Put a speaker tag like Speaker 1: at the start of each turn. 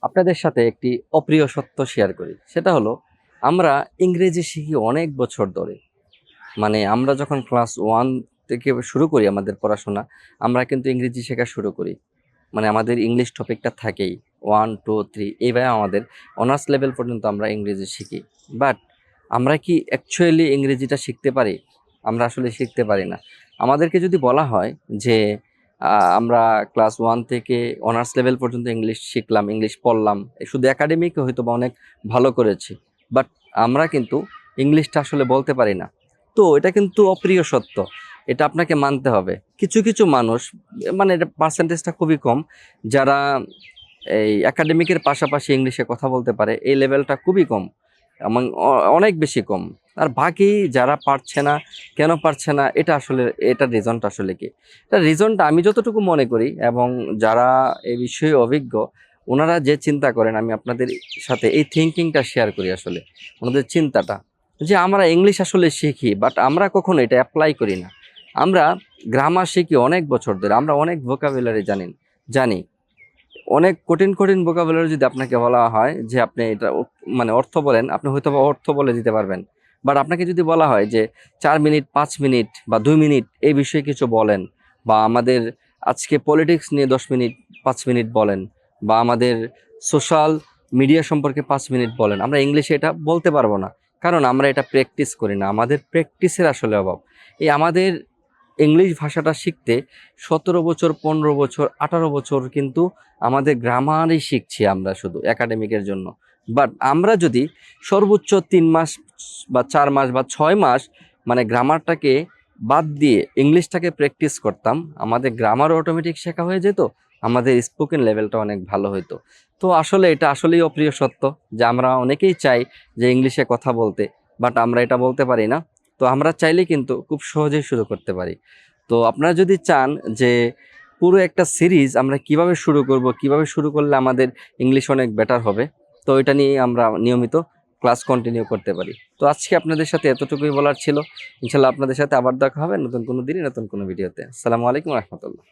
Speaker 1: আপনাদের সাথে একটি অপ্রিয় সত্য শেয়ার করি। সেটা হলো আমরা ইংরেজি শিখি অনেক বছর ধরে। মানে আমরা যখন ক্লাস 1 থেকে শুরু করি আমাদের পড়াশোনা, আমরা কিন্তু ইংরেজি শেখা শুরু করি। মানে আমাদের ইংলিশ টপিকটা থাকেই 1, 2, 3 এইভাবে আমাদের অনার্স লেভেল পর্যন্ত আমরা ইংরেজি শিখি। বাট আমরা কি অ্যাকচুয়ালি ইংরেজিটা শিখতে পারি? আমরা আসলে শিখতে পারি না। আমাদেরকে যদি বলা হয় যে আমরা ক্লাস 1 থেকে অনার্স লেভেল পর্যন্ত ইংলিশ শিখলাম, ইংলিশ পড়লাম, শুধু একাডেমিক হয়তো বা অনেক ভালো করেছি। বাট আমরা কিন্তু ইংলিশটা আসলে বলতে পারি না। তো এটা কিন্তু অপ্রিয় সত্য। এটা আপনাকে মানতে হবে। কিছু, কিছু মানুষ মানে এটা পার্সেন্টেজটা খুবই কম যারা এই একাডেমিকের পাশাপাশি ইংলিশে কথা বলতে পারে, এই লেভেলটা খুবই কম এবং অনেক বেশি কম। আর বাকি যারা পারছে না, কেন পারছে না এটা আসলে এটার রিজনটা আসলে কি? এটার রিজনটা আমি যতটুকু মনে করি এবং যারা এই বিষয়ে অভিজ্ঞ ওনারা যে চিন্তা করেন আমি আপনাদের সাথে এই থিঙ্কিংটা শেয়ার করি আসলে। ওনাদের চিন্তাটা যে আমরা ইংলিশ আসলে শিখি বাট আমরা কখনো এটা অ্যাপ্লাই করি না। আমরা গ্রামার শিখি অনেক বছর ধরে, আমরা অনেক ভোকাবুলারি জানি অনেক কঠিন কঠিন ভোকাবুলারি যদি আপনাকে বলা হয় যে আপনি এটা মানে অর্থ বলেন, আপনি হয়তো বা অর্থ বলে দিতে পারবেন। বাট আপনাকে যদি বলা হয় যে 4 মিনিট 5 মিনিট বা 2 মিনিট এই বিষয়ে কিছু বলেন, বা আমাদের আজকে পলিটিক্স নিয়ে 10 মিনিট 5 মিনিট বলেন, বা আমাদের সোশ্যাল মিডিয়া সম্পর্কে 5 মিনিট বলেন, আমরা ইংলিশে এটা বলতে পারবো না। কারণ আমরা এটা প্র্যাকটিস করি না, আমাদের প্র্যাকটিসের আসলে অভাব। এই আমাদের ইংলিশ ভাষাটা শিখতে 17 বছর 15 বছর 18 বছর কিন্তু আমাদের গ্রামারই শিখছি আমরা শুধু একাডেমিকের জন্য। বাট আমরা যদি সর্বোচ্চ 3 মাস বা 4 মাস বা 6 মাস মানে গ্রামারটাকে বাদ দিয়ে ইংলিশটাকে প্র্যাকটিস করতাম, আমাদের গ্রামার অটোমেটিক শেখা হয়ে যেত, আমাদের স্পোকেন লেভেলটা অনেক ভালো হতো। তো আসলে এটা আসলেই অপ্রিয় সত্য যে আমরা অনেকেই চাই যে ইংলিশে কথা বলতে, বাট আমরা এটা বলতে পারি না। তো আমরা চাইলে কিন্তু খুব সহজেই শুরু করতে পারি। তো আপনারা যদি চান যে পুরো একটা সিরিজ আমরা কিভাবে শুরু করব, কিভাবে শুরু করলে আমাদের ইংলিশ অনেক বেটার হবে, তো এটা নিয়ে আমরা নিয়মিত ক্লাস কন্টিনিউ করতে পারি। তো আজকে আপনাদের সাথে এতটুকুই বলার ছিল। ইনশাল্লাহ আপনাদের সাথে আবার দেখা হবে নতুন কোনো দিনে নতুন কোনো ভিডিওতে। আসসালামু আলাইকুম রহমতুল্লাহ।